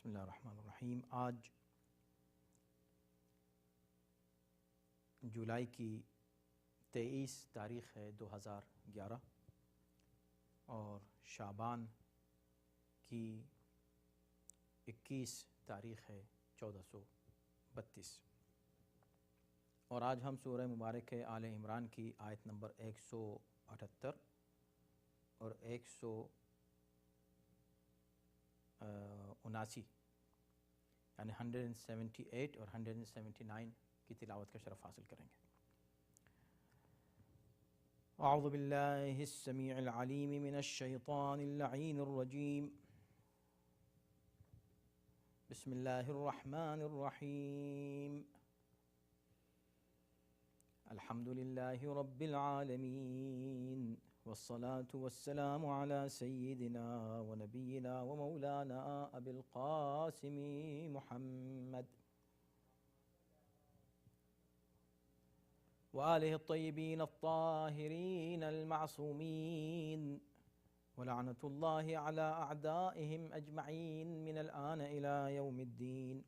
بسم اللہ الرحمن الرحیم۔ آج جولائی کی 23 تاریخ ہے 2011 اور شعبان کی 21 تاریخ ہے 1432، اور آج ہم سورہ مبارک آل عمران کی آیت نمبر 178 اور 179 یعنی 178 اور 179 کی تلاوت کا شرف حاصل کریں گے۔ اعوذ باللہ السمیع العلیم من الشیطان اللعین الرجیم، بسم اللہ الرحمن الرحیم، الحمد للہ رب العالمین، والصلاة والسلام على سیدنا ونبینا ومولانا ابی القاسم محمد وآلہ الطیبین الطاہرین المعصومین، ولعنۃ اللہ علی اعدائہم اجمعین من الآن الى یوم الدین۔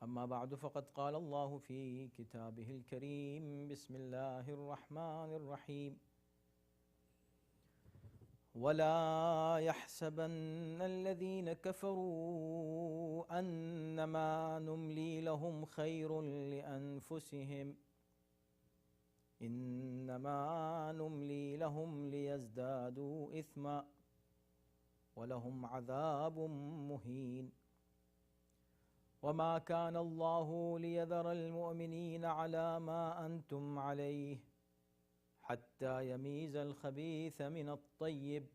اما بعد فقد قال اللہ فی کتابہ الکریم، بسم اللہ الرحمن الرحیم، ولا يحسبن الذين كفروا انما نملي لهم خير لانفسهم انما نملي لهم ليزدادوا اثما ولهم عذاب مهين وما كان الله ليذر المؤمنين على ما انتم عليه حتى يميز الخبيث من الطيب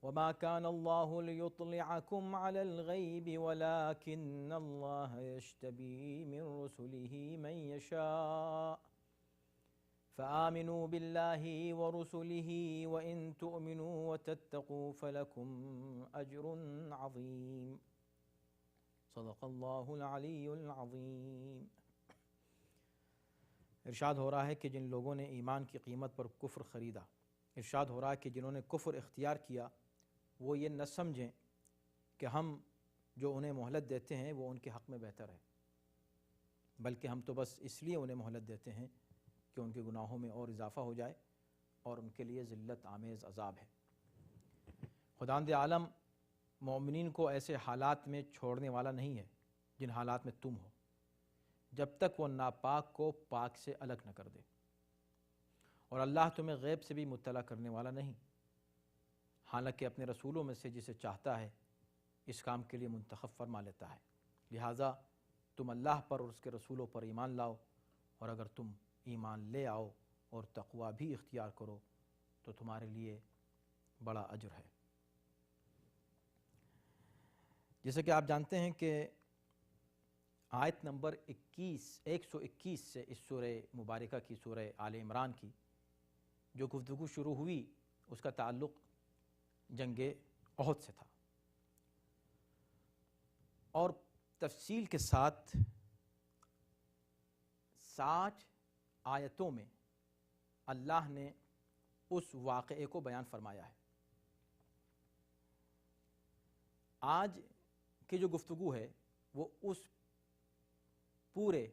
وما كان الله ليطلعكم على الغيب ولكن الله يجتبي من رسله من يشاء فآمنوا بالله ورسله وإن تؤمنوا وتتقوا فلكم أجر عظيم صدق الله العلي العظيم۔ ارشاد ہو رہا ہے کہ جن لوگوں نے ایمان کی قیمت پر کفر خریدا، ارشاد ہو رہا ہے کہ جنہوں نے کفر اختیار کیا وہ یہ نہ سمجھیں کہ ہم جو انہیں مہلت دیتے ہیں وہ ان کے حق میں بہتر ہے، بلکہ ہم تو بس اس لیے انہیں مہلت دیتے ہیں کہ ان کے گناہوں میں اور اضافہ ہو جائے اور ان کے لیے ذلت آمیز عذاب ہے۔ خداوند عالم مومنین کو ایسے حالات میں چھوڑنے والا نہیں ہے جن حالات میں تم ہو، جب تک وہ ناپاک کو پاک سے الگ نہ کر دے، اور اللہ تمہیں غیب سے بھی مطلع کرنے والا نہیں، حالانکہ اپنے رسولوں میں سے جسے چاہتا ہے اس کام کے لیے منتخب فرما لیتا ہے۔ لہٰذا تم اللہ پر اور اس کے رسولوں پر ایمان لاؤ، اور اگر تم ایمان لے آؤ اور تقوی بھی اختیار کرو تو تمہارے لیے بڑا اجر ہے۔ جیسے کہ آپ جانتے ہیں کہ آیت نمبر 121 سے اس سورہ مبارکہ کی سورہ آل عمران کی جو گفتگو شروع ہوئی اس کا تعلق جنگ احد سے تھا، اور تفصیل کے ساتھ 60 آیتوں میں اللہ نے اس واقعے کو بیان فرمایا ہے۔ آج کی جو گفتگو ہے وہ اس پورے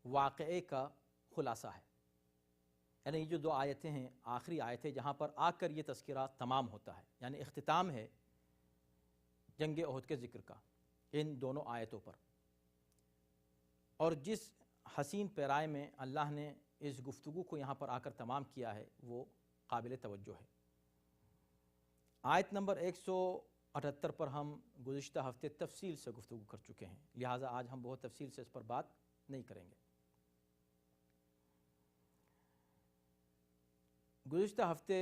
واقعے کا خلاصہ ہے، یعنی یہ جو 2 آیتیں ہیں، آخری آیت ہے جہاں پر آ کر یہ تذکرہ تمام ہوتا ہے، یعنی اختتام ہے جنگ احد کے ذکر کا ان دونوں آیتوں پر، اور جس حسین پیرائے میں اللہ نے اس گفتگو کو یہاں پر آ کر تمام کیا ہے وہ قابل توجہ ہے۔ آیت نمبر 178 پر ہم گزشتہ ہفتے تفصیل سے گفتگو کر چکے ہیں، لہٰذا آج ہم بہت تفصیل سے اس پر بات نہیں کریں گے۔ گزشتہ ہفتے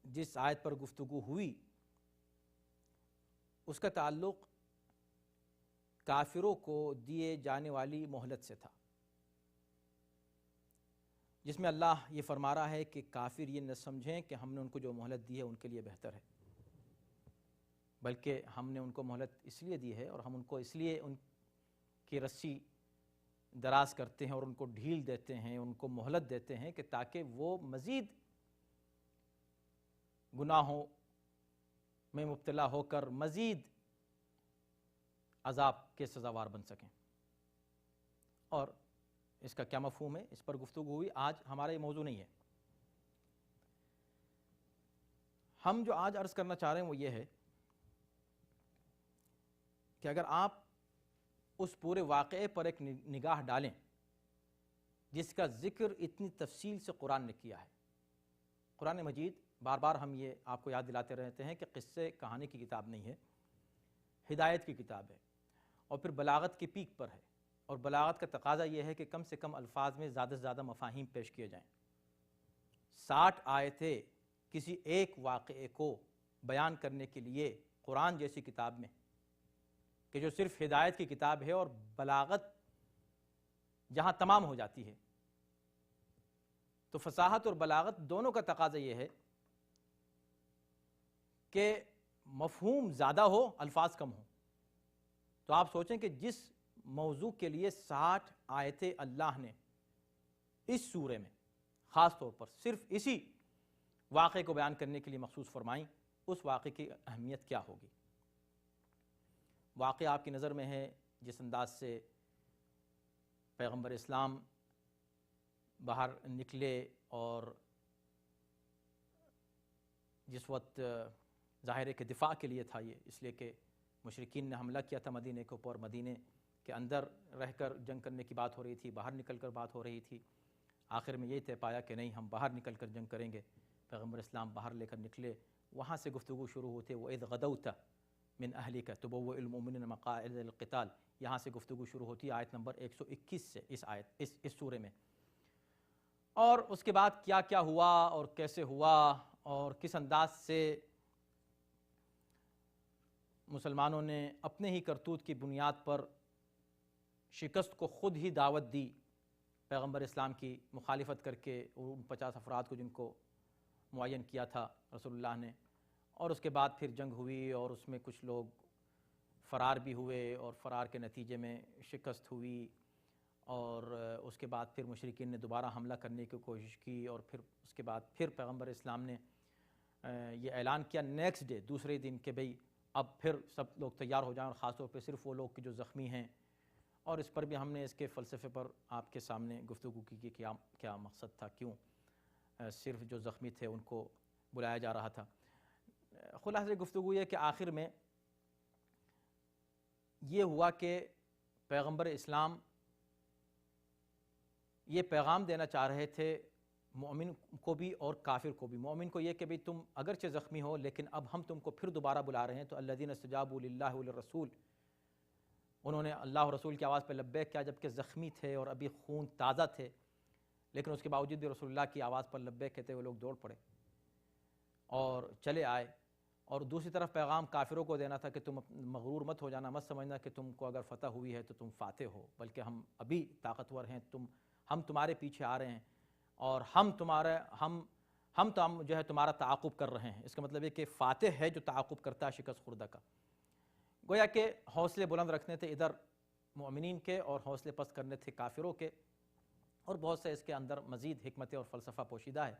جس آیت پر گفتگو ہوئی اس کا تعلق کافروں کو دیے جانے والی مہلت سے تھا، جس میں اللہ یہ فرما رہا ہے کہ کافر یہ نہ سمجھیں کہ ہم نے ان کو جو مہلت دی ہے ان کے لیے بہتر ہے، بلکہ ہم نے ان کو مہلت اس لیے دی ہے اور ہم ان کو اس لیے ان کی رسی دراز کرتے ہیں اور ان کو ڈھیل دیتے ہیں، ان کو مہلت دیتے ہیں کہ تاکہ وہ مزید گناہوں میں مبتلا ہو کر مزید عذاب کے سزاوار بن سکیں۔ اور اس کا کیا مفہوم ہے، اس پر گفتگو ہوئی۔ آج ہمارا یہ موضوع نہیں ہے۔ ہم جو آج عرض کرنا چاہ رہے ہیں وہ یہ ہے کہ اگر آپ اس پورے واقعے پر ایک نگاہ ڈالیں جس کا ذکر اتنی تفصیل سے قرآن نے کیا ہے۔ قرآن مجید بار بار ہم یہ آپ کو یاد دلاتے رہتے ہیں کہ قصے کہانی کی کتاب نہیں ہے، ہدایت کی کتاب ہے، اور پھر بلاغت کی پیک پر ہے، اور بلاغت کا تقاضا یہ ہے کہ کم سے کم الفاظ میں زیادہ سے زیادہ مفاہیم پیش کیے جائیں۔ 60 آیتیں کسی ایک واقعے کو بیان کرنے کے لیے قرآن جیسی کتاب میں، کہ جو صرف ہدایت کی کتاب ہے اور بلاغت جہاں تمام ہو جاتی ہے، تو فصاحت اور بلاغت دونوں کا تقاضا یہ ہے کہ مفہوم زیادہ ہو، الفاظ کم ہوں۔ تو آپ سوچیں کہ جس موضوع کے لیے 60 آیتیں اللہ نے اس سورے میں خاص طور پر صرف اسی واقعے کو بیان کرنے کے لیے مخصوص فرمائیں، اس واقعے کی اہمیت کیا ہوگی؟ واقعہ آپ کی نظر میں ہے جس انداز سے پیغمبر اسلام باہر نکلے، اور جس وقت ظاہر ہے کہ دفاع کے لیے تھا یہ، اس لیے کہ مشرکین نے حملہ کیا تھا مدینے کے اوپر، مدینے کے اندر رہ کر جنگ کرنے کی بات ہو رہی تھی، باہر نکل کر بات ہو رہی تھی۔ آخر میں یہ طے پایا کہ نہیں، ہم باہر نکل کر جنگ کریں گے۔ پیغمبر اسلام باہر لے کر نکلے، وہاں سے گفتگو شروع ہوتے، وَإِذْ غَدَوْتَ مِنْ أَهْلِكَ تُبَوِّئُ الْمُؤْمِنِينَ مَقَاعِدَ لِلْقِتَالِ، یہاں سے گفتگو شروع ہوتی آیت نمبر 121 سے، اس سورے میں۔ اور اس کے بعد کیا کیا ہوا اور کیسے ہوا اور کس انداز سے مسلمانوں نے اپنے ہی کرتوت کی بنیاد پر شکست کو خود ہی دعوت دی، پیغمبر اسلام کی مخالفت کر کے، ان 50 افراد کو جن کو معین کیا تھا رسول اللہ نے، اور اس کے بعد پھر جنگ ہوئی، اور اس میں کچھ لوگ فرار بھی ہوئے، اور فرار کے نتیجے میں شکست ہوئی، اور اس کے بعد پھر مشرکین نے دوبارہ حملہ کرنے کی کوشش کی، اور پھر اس کے بعد پھر پیغمبر اسلام نے یہ اعلان کیا نیکسٹ ڈے، دوسرے دن، کہ بھئی اب پھر سب لوگ تیار ہو جائیں، اور خاص طور پہ صرف وہ لوگ جو زخمی ہیں۔ اور اس پر بھی ہم نے اس کے فلسفے پر آپ کے سامنے گفتگو کی کہ کیا مقصد تھا، کیوں صرف جو زخمی تھے ان کو بلایا جا رہا تھا۔ خلاصہ گفتگو یہ کہ آخر میں یہ ہوا کہ پیغمبر اسلام یہ پیغام دینا چاہ رہے تھے مومن کو بھی اور کافر کو بھی۔ مومن کو یہ کہ بھئی تم اگرچہ زخمی ہو لیکن اب ہم تم کو پھر دوبارہ بلا رہے ہیں، تو الذین استجابوا للہ وللرسول، انہوں نے اللہ اور رسول کی آواز پہ لبیک کیا جبکہ زخمی تھے اور ابھی خون تازہ تھے، لیکن اس کے باوجود بھی رسول اللہ کی آواز پر لبیک کہتے ہوئے لوگ دوڑ پڑے اور چلے آئے۔ اور دوسری طرف پیغام کافروں کو دینا تھا کہ تم مغرور مت ہو جانا، مت سمجھنا کہ تم کو اگر فتح ہوئی ہے تو تم فاتح ہو، بلکہ ہم ابھی طاقتور ہیں، ہم تمہارے پیچھے آ رہے ہیں، اور ہم جو ہے تمہارا تعاقب کر رہے ہیں۔ اس کا مطلب یہ کہ فاتح ہے جو تعاقب کرتا ہے شکست خوردہ کا۔ گویا کہ حوصلے بلند رکھنے تھے ادھر مومنین کے، اور حوصلے پست کرنے تھے کافروں کے، اور بہت سے اس کے اندر مزید حکمتیں اور فلسفہ پوشیدہ ہے۔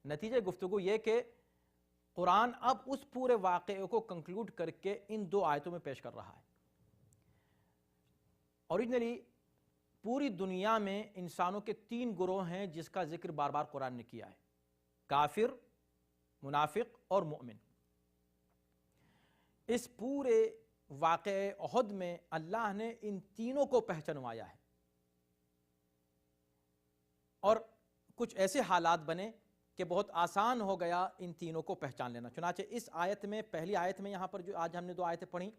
نتیجہ گفتگو یہ کہ قرآن اب اس پورے واقعے کو کنکلوڈ کر کے ان 2 آیتوں میں پیش کر رہا ہے۔ اوریجنلی پوری دنیا میں انسانوں کے 3 گروہ ہیں جس کا ذکر بار بار قرآن نے کیا ہے: کافر، منافق اور مومن۔ اس پورے واقعے احد میں اللہ نے ان تینوں کو پہچنوایا ہے، اور کچھ ایسے حالات بنے کہ بہت آسان ہو گیا ان تینوں کو پہچان لینا۔ چنانچہ اس آیت میں، پہلی آیت میں، یہاں پر جو آج ہم نے 2 آیتیں پڑھیں،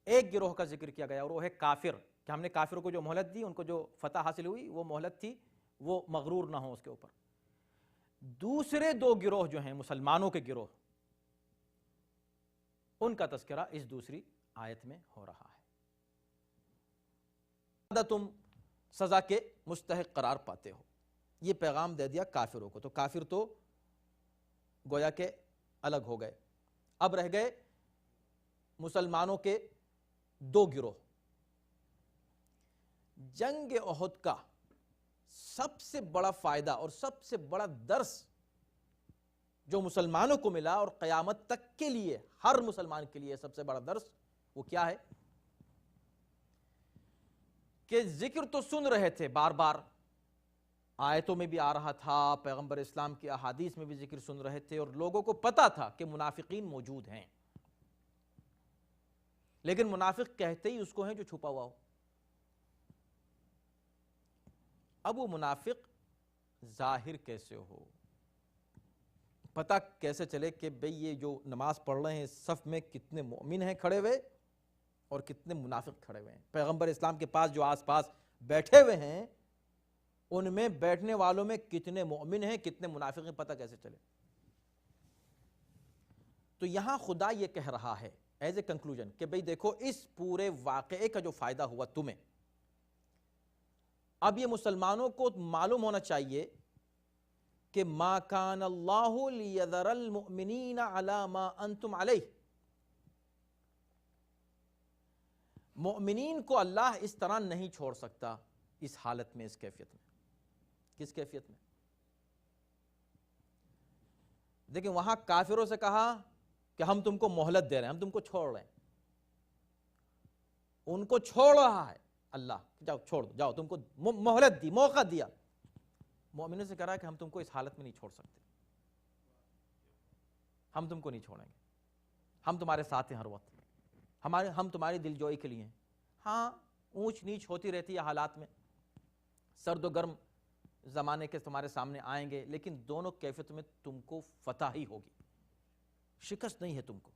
ایک گروہ کا ذکر کیا گیا اور وہ ہے کافر، کہ ہم نے کافروں کو جو مہلت دی، ان کو جو فتح حاصل ہوئی، وہ مہلت تھی، وہ مغرور نہ ہو اس کے اوپر۔ دوسرے 2 گروہ جو ہیں مسلمانوں کے گروہ، ان کا تذکرہ اس دوسری آیت میں ہو رہا ہے۔ تم سزا کے مستحق قرار پاتے ہو، یہ پیغام دے دیا کافروں کو۔ تو کافر تو گویا کہ الگ ہو گئے، اب رہ گئے مسلمانوں کے 2 گروہ۔ جنگ احد کا سب سے بڑا فائدہ اور سب سے بڑا درس جو مسلمانوں کو ملا اور قیامت تک کے لیے ہر مسلمان کے لیے سب سے بڑا درس وہ کیا ہے کہ ذکر تو سن رہے تھے بار بار، آیتوں میں بھی آ رہا تھا، پیغمبر اسلام کی احادیث میں بھی ذکر سن رہے تھے، اور لوگوں کو پتا تھا کہ منافقین موجود ہیں، لیکن منافق کہتے ہی اس کو ہیں جو چھپا ہوا ہو۔ اب وہ منافق ظاہر کیسے ہو، پتہ کیسے چلے کہ بھئی یہ جو نماز پڑھ رہے ہیں صف میں کتنے مومن ہیں کھڑے ہوئے اور کتنے منافق کھڑے ہوئے ہیں؟ پیغمبر اسلام کے پاس جو آس پاس بیٹھے ہوئے ہیں ان میں بیٹھنے والوں میں کتنے مومن ہیں کتنے منافق ہیں، پتہ کیسے چلے؟ تو یہاں خدا یہ کہہ رہا ہے ایز اے کنکلوژن کہ بھئی دیکھو اس پورے واقعے کا جو فائدہ ہوا تمہیں، اب یہ مسلمانوں کو معلوم ہونا چاہیے کہ ما کان اللہ لیذر المؤمنین علی ما انتم علیہ، مؤمنین کو اللہ اس طرح نہیں چھوڑ سکتا اس حالت میں، اس کیفیت میں۔ کس کیفیت میں؟ دیکھیں وہاں کافروں سے کہا کہ ہم تم کو مہلت دے رہے ہیں، ہم تم کو چھوڑ رہے ہیں، ان کو چھوڑ رہا ہے اللہ، جاؤ چھوڑ دو، جاؤ، تم کو مہلت دی، موقع دیا۔ مومنوں سے کہہ رہا ہے کہ ہم تم کو اس حالت میں نہیں چھوڑ سکتے، ہم تم کو نہیں چھوڑیں گے، ہم تمہارے ساتھ ہیں ہر وقت، ہم تمہاری دل جوئی کے لیے ہیں۔ ہاں اونچ نیچ ہوتی رہتی ہے حالات میں، سرد و گرم زمانے کے تمہارے سامنے آئیں گے، لیکن دونوں کیفیت میں تم کو فتح ہی ہوگی، شکست نہیں ہے تم کو۔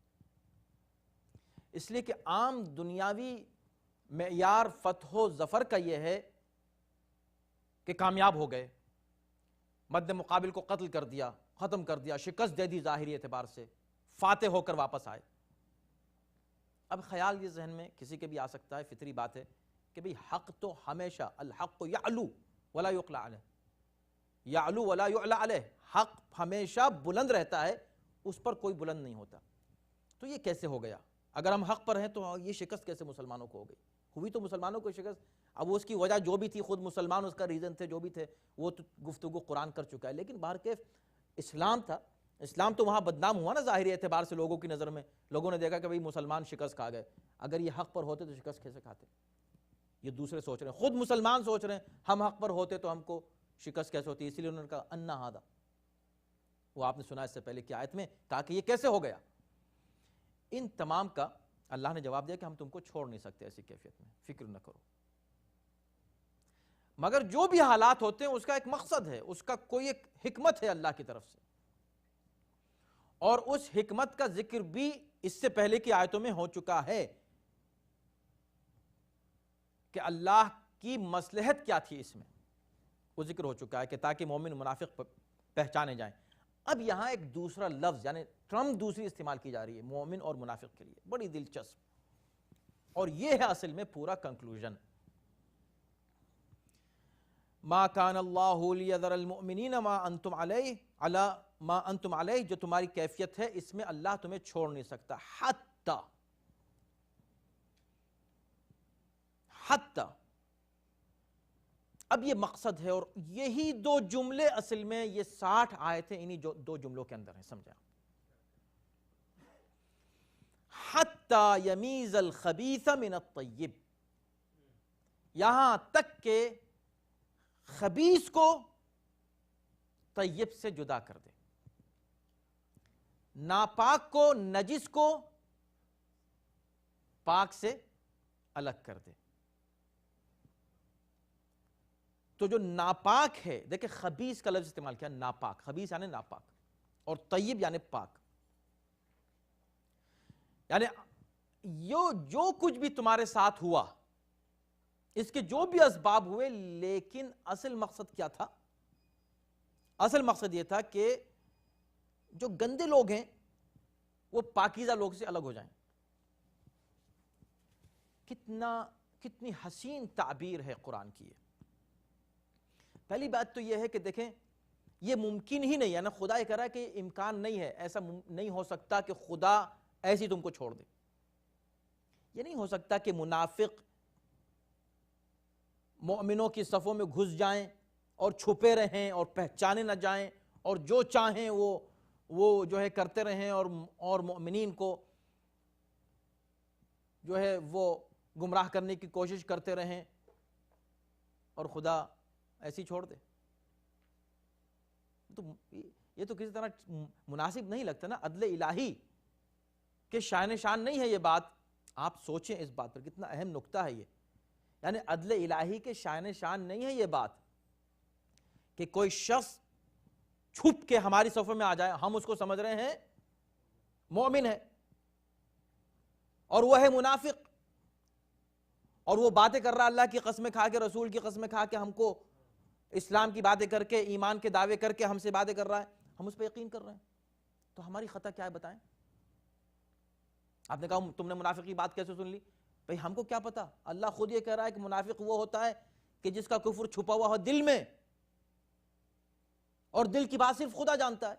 اس لیے کہ عام دنیاوی معیار فتح و ظفر کا یہ ہے کہ کامیاب ہو گئے، مد مقابل کو قتل کر دیا، ختم کر دیا، شکست دے دی ظاہری اعتبار سے، فاتح ہو کر واپس آئے۔ اب خیال یہ ذہن میں کسی کے بھی آ سکتا ہے، فطری بات ہے کہ بھئی حق تو ہمیشہ، الحق یعلو ولا یعلی علیہ، یعلو ولا یعلی علیہ، حق ہمیشہ بلند رہتا ہے، اس پر کوئی بلند نہیں ہوتا۔ تو یہ کیسے ہو گیا؟ اگر ہم حق پر ہیں تو یہ شکست کیسے مسلمانوں کو ہو گئی؟ ہوئی تو مسلمانوں کو شکست، اب اس کی وجہ جو بھی تھی، خود مسلمان اس کا ریزن تھے، جو بھی تھے وہ تو گفتگو قرآن کر چکا ہے، لیکن بہرکیف اسلام تھا، اسلام تو وہاں بدنام ہوا نا ظاہری اعتبار سے، لوگوں کی نظر میں لوگوں نے دیکھا کہ بھئی مسلمان شکست کھا گئے، اگر یہ حق پر ہوتے تو شکست کیسے کھاتے؟ یہ دوسرے سوچ رہے ہیں، خود مسلمان سوچ رہے ہیں ہم حق پر ہوتے تو ہم کو شکست کیسے ہوتی، اسی لیے انہوں نے کہا انا ہادا، وہ آپ نے سنا اس سے پہلے کی آیت میں کہا کہ یہ کیسے ہو گیا؟ ان تمام کا اللہ نے جواب دیا کہ ہم تم کو چھوڑ نہیں سکتے ایسی کیفیت میں، فکر نہ کرو، مگر جو بھی حالات ہوتے ہیں اس کا ایک مقصد ہے، اس کا کوئی ایک حکمت ہے اللہ کی طرف سے، اور اس حکمت کا ذکر بھی اس سے پہلے کی آیتوں میں ہو چکا ہے کہ اللہ کی مصلحت کیا تھی اس میں، وہ ذکر ہو چکا ہے کہ تاکہ مومن منافق پہچانے جائیں۔ اب یہاں ایک دوسرا لفظ یعنی ٹرم دوسری استعمال کی جا رہی ہے مومن اور منافق کے لیے، بڑی دلچسپ، اور یہ ہے اصل میں پورا کنکلوژن۔ ما کان اللہ لیذر المؤمنین ما انتم علیہ علی ما انتم علیہ، جو تمہاری کیفیت ہے اس میں اللہ تمہیں چھوڑ نہیں سکتا، حتی اب یہ مقصد ہے، اور یہی دو جملے اصل میں یہ 60 آیتیں انہی دو جملوں کے اندر ہیں، سمجھا؟ حتی یمیز الخبیث من الطیب، یہاں تک کہ خبیث کو طیب سے جدا کر دے، ناپاک کو، نجس کو پاک سے الگ کر دے۔ تو جو ناپاک ہے، دیکھیں خبیث کا لفظ استعمال کیا، ناپاک، خبیث یعنی ناپاک، اور طیب یعنی پاک، یعنی جو کچھ بھی تمہارے ساتھ ہوا، اس کے جو بھی اسباب ہوئے، لیکن اصل مقصد کیا تھا؟ اصل مقصد یہ تھا کہ جو گندے لوگ ہیں وہ پاکیزہ لوگ سے الگ ہو جائیں۔ کتنی حسین تعبیر ہے قرآن کی۔ پہلی بات تو یہ ہے کہ دیکھیں یہ ممکن ہی نہیں ہے نا، خدا یہ کہہ رہا ہے کہ امکان نہیں ہے، ایسا نہیں ہو سکتا کہ خدا ایسی تم کو چھوڑ دے، یہ نہیں ہو سکتا کہ منافق مومنوں کی صفوں میں گھس جائیں اور چھپے رہیں اور پہچانے نہ جائیں اور جو چاہیں وہ وہ جو ہے کرتے رہیں اور مومنین کو جو ہے وہ گمراہ کرنے کی کوشش کرتے رہیں اور خدا ایسی چھوڑ دے. تو یہ تو کسی طرح مناسب نہیں لگتا نا. عدل الہی کہ شان شان نہیں ہے یہ بات. آپ سوچیں اس بات پر، کتنا اہم نکتہ ہے یہ. یعنی عدل الہی کے شان شان نہیں ہے یہ بات کہ کوئی شخص چھپ کے ہماری صفوں میں آ جائے، ہم اس کو سمجھ رہے ہیں مومن ہے اور وہ ہے منافق، اور وہ باتیں کر رہا ہے اللہ کی قسمیں کھا کے، رسول کی قسمیں کھا کے، ہم کو اسلام کی باتیں کر کے، ایمان کے دعوے کر کے ہم سے باتیں کر رہا ہے، ہم اس پہ یقین کر رہے ہیں. تو ہماری خطا کیا ہے بتائیں؟ آپ نے کہا تم نے منافق کی بات کیسے سن لی؟ بھئی ہم کو کیا پتا؟ اللہ خود یہ کہہ رہا ہے کہ منافق وہ ہوتا ہے کہ جس کا کفر چھپا ہوا ہو دل میں، اور دل کی بات صرف خدا جانتا ہے.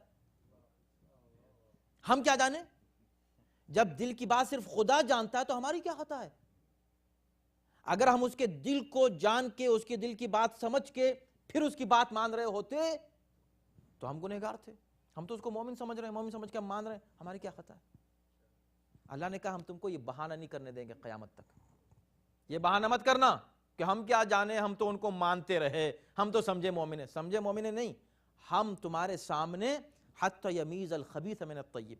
ہم کیا جانیں؟ جب دل کی بات صرف خدا جانتا ہے تو ہماری کیا خطا ہے؟ اگر ہم اس کے دل کو جان کے، اس کے دل کی بات سمجھ کے پھر اس کی بات مان رہے ہوتے تو ہم گنہگار تھے. ہم تو اس کو مومن سمجھ رہے ہیں، مومن سمجھ کے ہم مان رہے ہیں، ہماری کیا خطا ہے؟ اللہ نے کہا ہم تم کو یہ بہانہ نہیں کرنے دیں گے قیامت تک. یہ بہانہ مت کرنا کہ ہم کیا جانے، ہم تو ان کو مانتے رہے، ہم تو سمجھے مومن ہیں. سمجھے مومن ہیں نہیں، ہم تمہارے سامنے حتی یمیز الخبیث من الطیب.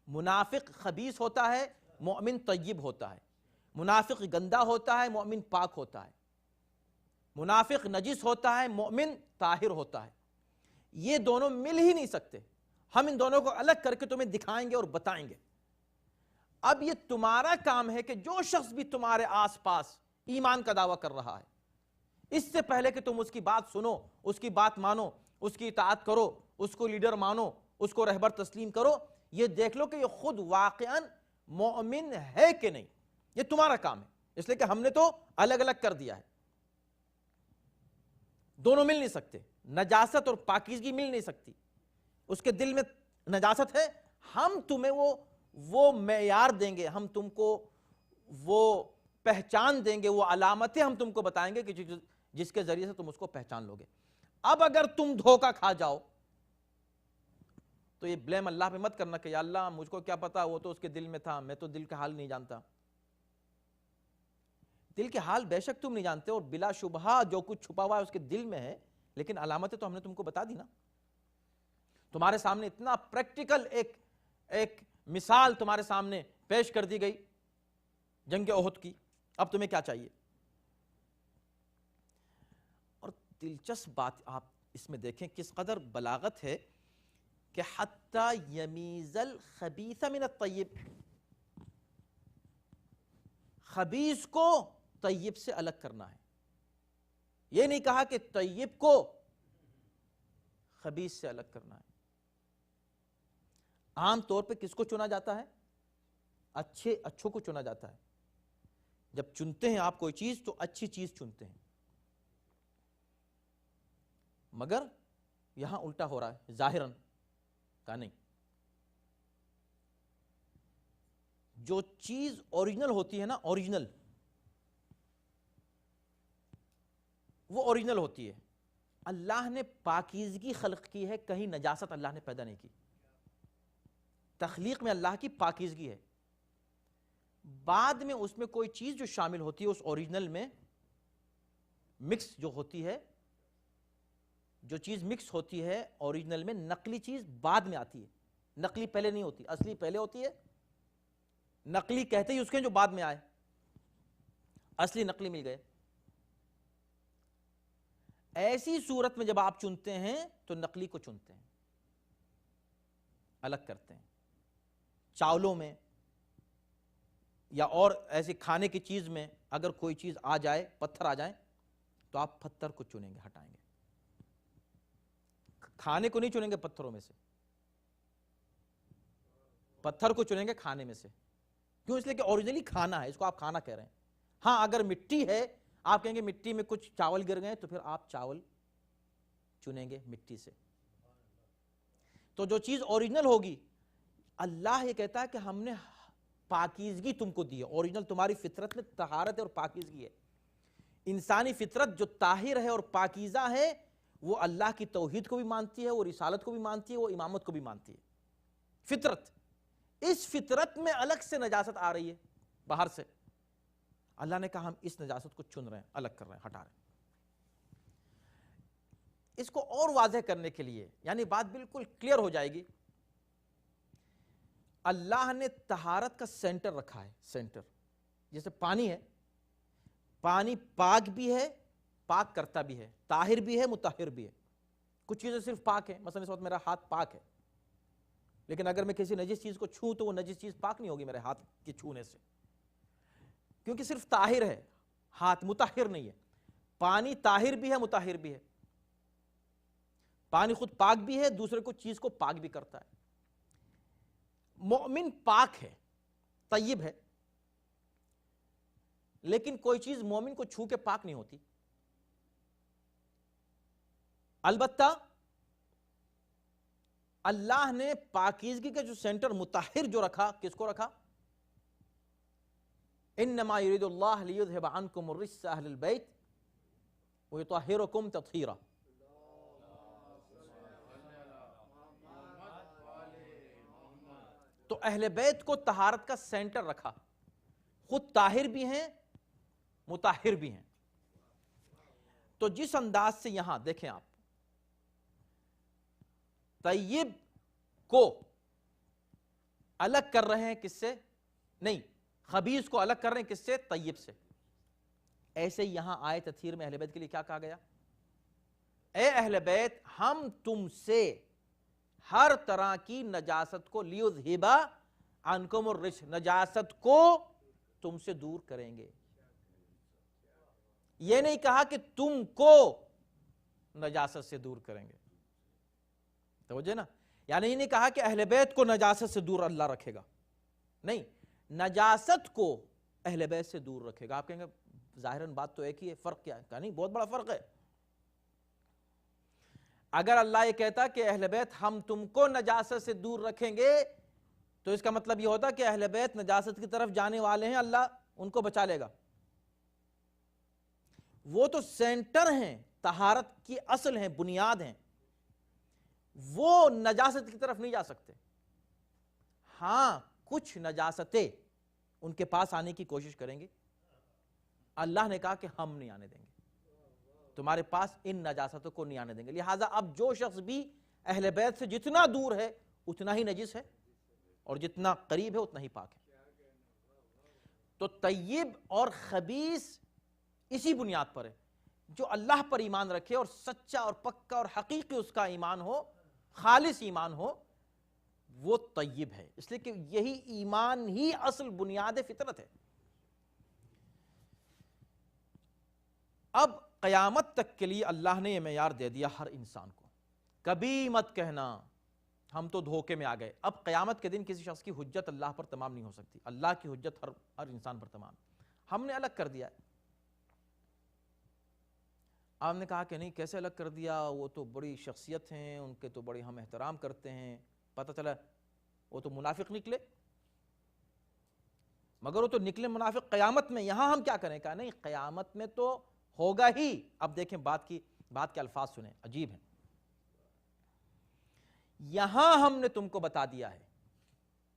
منافق خبیث ہوتا ہے، مومن طیب ہوتا ہے. منافق گندا ہوتا ہے، مومن پاک ہوتا ہے. منافق نجس ہوتا ہے، مومن طاہر ہوتا ہے. یہ دونوں مل ہی نہیں سکتے. ہم ان دونوں کو الگ کر کے تمہیں دکھائیں گے اور بتائیں گے. اب یہ تمہارا کام ہے کہ جو شخص بھی تمہارے آس پاس ایمان کا دعویٰ کر رہا ہے، اس سے پہلے کہ تم اس کی بات سنو، اس کی بات مانو، اس کی اطاعت کرو، اس کو لیڈر مانو، اس کو رہبر تسلیم کرو، یہ دیکھ لو کہ یہ خود واقعاً مومن ہے کہ نہیں. یہ تمہارا کام ہے. اس لیے کہ ہم نے تو الگ الگ کر دیا ہے. دونوں مل نہیں سکتے. نجاست اور پاکیزگی مل نہیں سکتی. اس کے دل میں نجاست ہے، ہم تمہیں وہ معیار دیں گے، ہم تم کو وہ پہچان دیں گے، وہ علامتیں ہم تم کو بتائیں گے کہ جس کے ذریعے سے تم اس کو پہچان لوگے. اب اگر تم دھوکہ کھا جاؤ تو یہ بلیم اللہ پہ مت کرنا کہ یا اللہ مجھ کو کیا پتا، وہ تو اس کے دل میں تھا، میں تو دل کا حال نہیں جانتا. دل کے حال بے شک تم نہیں جانتے، اور بلا شبہ جو کچھ چھپا ہوا ہے اس کے دل میں ہے، لیکن علامتیں تو ہم نے تم کو بتا دی نا. تمہارے سامنے اتنا پریکٹیکل ایک مثال تمہارے سامنے پیش کر دی گئی جنگ احد کی. اب تمہیں کیا چاہیے؟ اور دلچسپ بات آپ اس میں دیکھیں کس قدر بلاغت ہے کہ حتی یمیز الخبیث من الطیب. خبیث کو طیب سے الگ کرنا ہے. یہ نہیں کہا کہ طیب کو خبیث سے الگ کرنا ہے. عام طور پہ کس کو چنا جاتا ہے؟ اچھوں کو چنا جاتا ہے. جب چنتے ہیں آپ کوئی چیز تو اچھی چیز چنتے ہیں. مگر یہاں الٹا ہو رہا ہے، ظاہراً کا نہیں. جو چیز اوریجنل ہوتی ہے نا، اوریجنل، وہ اوریجنل ہوتی ہے. اللہ نے پاکیزگی خلق کی ہے، کہیں نجاست اللہ نے پیدا نہیں کی. تخلیق میں اللہ کی پاکیزگی ہے. بعد میں اس میں کوئی چیز جو شامل ہوتی ہے اس اوریجنل میں، مکس جو ہوتی ہے، جو چیز مکس ہوتی ہے اوریجنل میں، نقلی چیز بعد میں آتی ہے. نقلی پہلے نہیں ہوتی، اصلی پہلے ہوتی ہے. نقلی کہتے ہی اس کے جو بعد میں آئے، اصلی نقلی مل گئے. ایسی صورت میں جب آپ چنتے ہیں تو نقلی کو چنتے ہیں، الگ کرتے ہیں. چاولوں میں یا اور ایسی کھانے کی چیز میں اگر کوئی چیز آ جائے، پتھر آ جائیں، تو آپ پتھر کو چنیں گے، ہٹائیں گے. کھانے کو نہیں چنیں گے پتھروں میں سے، پتھر کو چنیں گے کھانے میں سے. کیوں؟ اس لیے کہ اوریجنلی کھانا ہے، اس کو آپ کھانا کہہ رہے ہیں. ہاں اگر مٹی ہے، آپ کہیں گے مٹی میں کچھ چاول گر گئے، تو پھر آپ چاول چنیں گے مٹی سے. تو جو چیز اوریجنل ہوگی، اللہ یہ کہتا ہے کہ ہم نے پاکیزگی تم کو دی ہے. اوریجنل تمہاری فطرت میں طہارت اور پاکیزگی ہے. انسانی فطرت جو طاہر ہے اور پاکیزہ ہے، وہ اللہ کی توحید کو بھی مانتی ہے، وہ رسالت کو بھی مانتی ہے، وہ امامت کو بھی مانتی ہے. فطرت، اس فطرت میں الگ سے نجاست آ رہی ہے باہر سے. اللہ نے کہا ہم اس نجاست کو چن رہے ہیں، الگ کر رہے ہیں، ہٹا رہے ہیں. اس کو اور واضح کرنے کے لیے، یعنی بات بالکل کلیئر ہو جائے گی، اللہ نے طہارت کا سینٹر رکھا ہے. سینٹر جیسے پانی ہے، پانی پاک بھی ہے، پاک کرتا بھی ہے، طاہر بھی ہے، مطہر بھی ہے. کچھ چیزیں صرف پاک ہیں، مثلا اس وقت میرا ہاتھ پاک ہے، لیکن اگر میں کسی نجس چیز کو چھوں تو وہ نجس چیز پاک نہیں ہوگی میرے ہاتھ کے چھونے سے، کیونکہ صرف طاہر ہے، ہاتھ مطہر نہیں ہے. پانی طاہر بھی ہے، مطہر بھی ہے. پانی خود پاک بھی ہے، دوسرے کو چیز کو پاک بھی کرتا ہے. مومن پاک ہے، طیب ہے، لیکن کوئی چیز مومن کو چھو کے پاک نہیں ہوتی. البتہ اللہ نے پاکیزگی کا جو سینٹر مطہر جو رکھا، کس کو رکھا؟ انما یرید اللہ لیذھب عنکم الرجس اہل البیت ویطہرکم تطہیرا. تو اہل بیت کو طہارت کا سینٹر رکھا، خود طاہر بھی ہیں، مطہر بھی ہیں. تو جس انداز سے یہاں دیکھیں آپ، طیب کو الگ کر رہے ہیں کس سے؟ نہیں، خبیث کو الگ کر رہے ہیں کس سے؟ طیب سے. ایسے یہاں آئے تطہیر میں اہل بیت کے لیے کیا کہا گیا؟ اے اہل بیت، ہم تم سے ہر طرح کی نجاست کو لیذھب عنکم الرجس، نجاست کو تم سے دور کریں گے. یہ نہیں کہا کہ تم کو نجاست سے دور کریں گے. توجہ نا، یعنی یہ نہیں کہا کہ اہل بیت کو نجاست سے دور اللہ رکھے گا، نہیں، نجاست کو اہل بیت سے دور رکھے گا. آپ کہیں گے ظاہراً بات تو ایک ہی ہے، فرق کیا ہے؟ کہا نہیں، بہت بڑا فرق ہے. اگر اللہ یہ کہتا کہ اہل بیت ہم تم کو نجاست سے دور رکھیں گے، تو اس کا مطلب یہ ہوتا کہ اہل بیت نجاست کی طرف جانے والے ہیں، اللہ ان کو بچا لے گا. وہ تو سینٹر ہیں، طہارت کی اصل ہیں، بنیاد ہیں، وہ نجاست کی طرف نہیں جا سکتے. ہاں، کچھ نجاستیں ان کے پاس آنے کی کوشش کریں گے. اللہ نے کہا کہ ہم نہیں آنے دیں گے، تمہارے پاس ان نجاستوں کو نہیں آنے دیں گے. لہٰذا اب جو شخص بھی اہل بیت سے جتنا دور ہے اتنا ہی نجس ہے، اور جتنا قریب ہے اتنا ہی پاک ہے. تو طیب اور خبیث اسی بنیاد پر ہے. جو اللہ پر ایمان رکھے اور سچا اور پکا اور حقیقی اس کا ایمان ہو، خالص ایمان ہو، وہ طیب ہے. اس لیے کہ یہی ایمان ہی اصل بنیاد فطرت ہے. اب قیامت تک کے لیے اللہ نے یہ معیار دے دیا ہر انسان کو. کبھی مت کہنا ہم تو دھوکے میں آ گئے. اب قیامت کے دن کسی شخص کی حجت اللہ پر تمام نہیں ہو سکتی. اللہ کی حجت ہر انسان پر تمام. ہم نے الگ کر دیا ہے. آپ نے کہا کہ نہیں، کیسے الگ کر دیا؟ وہ تو بڑی شخصیت ہیں، ان کے تو بڑی ہم احترام کرتے ہیں. پتہ چلا وہ تو منافق نکلے. مگر وہ تو نکلے منافق قیامت میں. یہاں ہم کیا کریں؟ کہا نہیں، قیامت میں تو ہوگا ہی. اب دیکھیں بات کے الفاظ سنیں، عجیب ہیں. یہاں ہم نے تم کو بتا دیا ہے،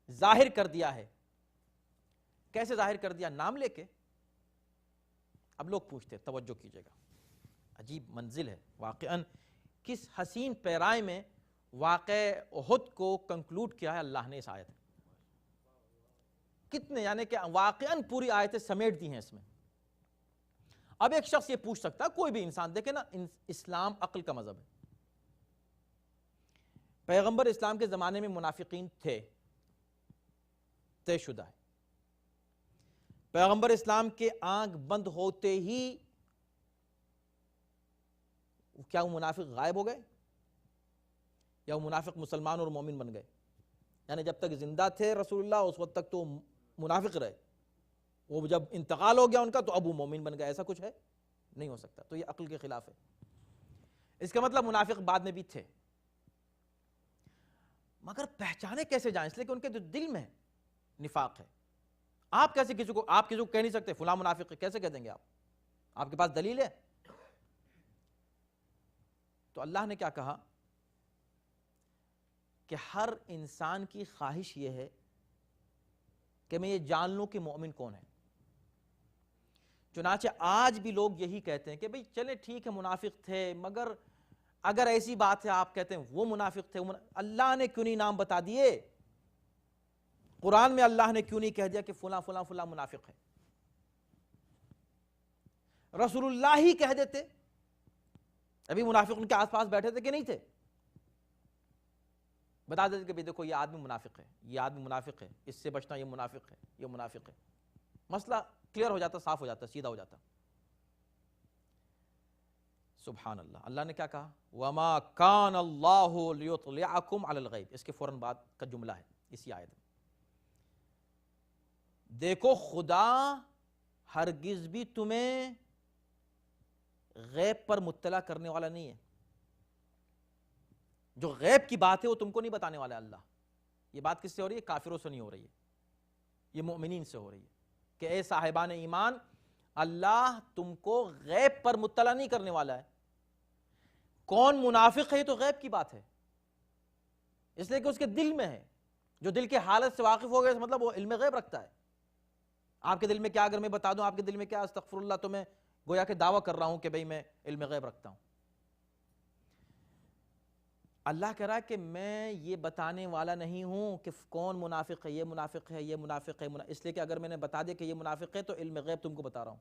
ظاہر کر دیا ہے. کیسے ظاہر کر دیا؟ نام لے کے. اب لوگ پوچھتے، توجہ کیجئے گا، عجیب منزل ہے واقعاً. کس حسین پیرائے میں واقع احد کو کنکلوڈ کیا ہے اللہ نے اس آیت میں. کتنے، یعنی کہ واقعاً پوری آیتیں سمیٹ دی ہیں اس میں. اب ایک شخص یہ پوچھ سکتا ہے، کوئی بھی انسان، دیکھیں نا، اسلام عقل کا مذہب ہے. پیغمبر اسلام کے زمانے میں منافقین تھے، طے شدہ ہے. پیغمبر اسلام کے آنکھ بند ہوتے ہی کیا وہ منافق غائب ہو گئے، یا وہ منافق مسلمان اور مومن بن گئے؟ یعنی جب تک زندہ تھے رسول اللہ اس وقت تک تو منافق رہے، وہ جب انتقال ہو گیا ان کا تو اب وہ مومن بن گئے. ایسا کچھ ہے؟ نہیں ہو سکتا. تو یہ عقل کے خلاف ہے. اس کا مطلب منافق بعد میں بھی تھے. مگر پہچانے کیسے جائیں؟ اس لیے کہ ان کے جو دل میں نفاق ہے. آپ کسی کو کہہ نہیں سکتے فلاں منافق ہے. کیسے کہہ دیں گے آپ؟ آپ کے پاس دلیل ہے؟ تو اللہ نے کیا کہا کہ ہر انسان کی خواہش یہ ہے کہ میں یہ جان لوں کہ مومن کون ہے. چنانچہ آج بھی لوگ یہی کہتے ہیں کہ بھئی چلے ٹھیک ہے منافق تھے، مگر اگر ایسی بات ہے آپ کہتے ہیں وہ منافق تھے، اللہ نے کیوں نہیں نام بتا دیے؟ قرآن میں اللہ نے کیوں نہیں کہہ دیا کہ فلاں فلاں فلاں منافق ہے؟ رسول اللہ ہی کہہ دیتے. ابھی منافق ان کے آس پاس بیٹھے تھے کہ نہیں تھے؟ بتا دیتے کہ بھی دیکھو یہ آدمی منافق ہے، یہ آدمی منافق ہے، اس سے بچنا، یہ منافق ہے، یہ منافق ہے. مسئلہ کلیئر ہو جاتا، صاف ہو جاتا، سیدھا ہو جاتا. سبحان اللہ. اللہ نے کیا کہا؟ وَمَا كَانَ اللَّهُ لِيُطْلِعَكُمْ عَلَى الْغَيْبِ. اس کے فوراً بعد کا جملہ ہے اسی آیت میں. دیکھو خدا ہرگز بھی تمہیں غیب پر مطلع کرنے والا نہیں ہے. جو غیب کی بات ہے وہ تم کو نہیں بتانے والا ہے اللہ. یہ بات کس سے ہو رہی ہے؟ کافروں سے نہیں ہو رہی ہے، یہ مؤمنین سے ہو رہی ہے کہ اے صاحبان ایمان، اللہ تم کو غیب پر مطلع نہیں کرنے والا ہے. کون منافق ہے یہ تو غیب کی بات ہے، اس لیے کہ اس کے دل میں ہے. جو دل کے حالت سے واقف ہو گئے مطلب وہ علم غیب رکھتا ہے. آپ کے دل میں کیا اگر میں بتا دوں آپ کے دل میں کیا، استغفر اللہ، تو میں گویا کہ دعویٰ کر رہا ہوں کہ بھئی میں علم غیب رکھتا ہوں. اللہ کہہ رہا ہے کہ میں یہ بتانے والا نہیں ہوں کہ کون منافق ہے، یہ منافق ہے، یہ منافق ہے، اس لیے کہ اگر میں نے بتا دیا کہ یہ منافق ہے تو علم غیب تم کو بتا رہا ہوں.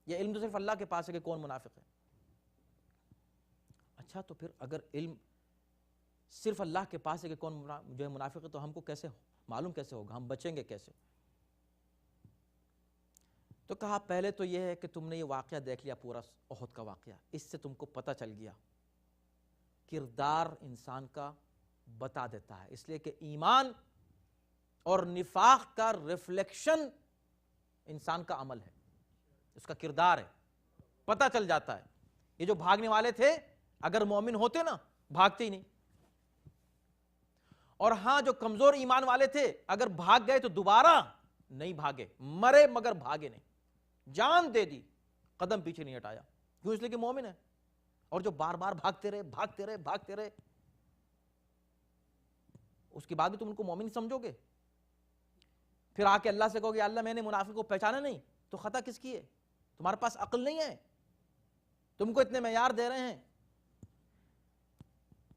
یہ علم تو صرف اللہ کے پاس ہے کہ کون منافق ہے. اچھا تو پھر اگر علم صرف اللہ کے پاس ہے کہ کون جو ہے منافق ہے تو ہم کو کیسے معلوم کیسے ہوگا؟ ہم بچیں گے کیسے؟ تو کہا پہلے تو یہ ہے کہ تم نے یہ واقعہ دیکھ لیا، پورا احد کا واقعہ، اس سے تم کو پتہ چل گیا. کردار انسان کا بتا دیتا ہے، اس لیے کہ ایمان اور نفاق کا ریفلیکشن انسان کا عمل ہے، اس کا کردار ہے، پتہ چل جاتا ہے. یہ جو بھاگنے والے تھے اگر مومن ہوتے نا بھاگتے ہی نہیں. اور ہاں جو کمزور ایمان والے تھے اگر بھاگ گئے تو دوبارہ نہیں بھاگے، مرے مگر بھاگے نہیں، جان دے دی، قدم پیچھے نہیں ہٹایا. کیوں؟ اس لیے کہ مومن ہے. اور جو بار بار بھاگتے رہے بھاگتے رہے بھاگتے رہے، اس کے بعد بھی تم ان کو مومن سمجھو گے؟ پھر آ کے اللہ سے کہو گے اللہ میں نے منافق کو پہچانا نہیں، تو خطا کس کی ہے؟ تمہارے پاس عقل نہیں ہے. تم کو اتنے معیار دے رہے ہیں،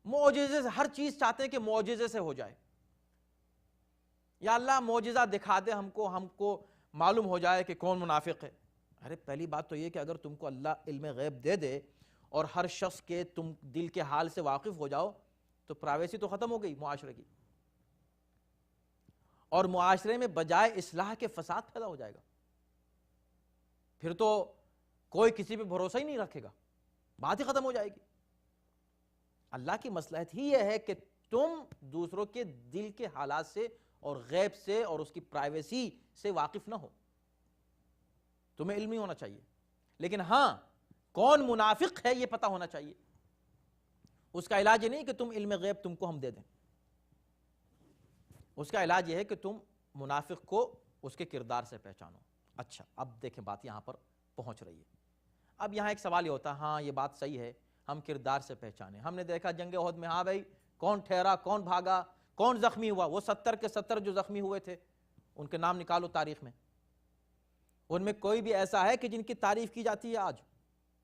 معجزے سے ہر چیز چاہتے ہیں کہ معجزے سے ہو جائے. یا اللہ معجزہ دکھا دے ہم کو معلوم ہو جائے کہ کون منافق ہے. ارے پہلی بات تو یہ کہ اگر تم کو اللہ علم غیب دے دے اور ہر شخص کے تم دل کے حال سے واقف ہو جاؤ تو پرائیویسی تو ختم ہو گئی معاشرے کی، اور معاشرے میں بجائے اصلاح کے فساد پیدا ہو جائے گا. پھر تو کوئی کسی پہ بھروسہ ہی نہیں رکھے گا، بات ہی ختم ہو جائے گی. اللہ کی مصلحت ہی یہ ہے کہ تم دوسروں کے دل کے حالات سے اور غیب سے اور اس کی پرائیویسی سے واقف نہ ہو. تمہیں علم نہیں ہونا چاہیے، لیکن ہاں کون منافق ہے یہ پتہ ہونا چاہیے. اس کا علاج یہ نہیں کہ تم علم غیب تم کو ہم دے دیں، اس کا علاج یہ ہے کہ تم منافق کو اس کے کردار سے پہچانو. اچھا اب دیکھیں بات یہاں پر پہنچ رہی ہے. اب یہاں ایک سوال یہ ہوتا ہے، ہاں یہ بات صحیح ہے ہم کردار سے پہچانے. ہم نے دیکھا جنگ احد میں، ہاں بھائی کون ٹھہرا، کون بھاگا، کون زخمی ہوا؟ وہ 70 کے 70 جو زخمی ہوئے تھے ان کے نام نکالو تاریخ میں. ان میں کوئی بھی ایسا ہے کہ جن کی تعریف کی جاتی ہے آج،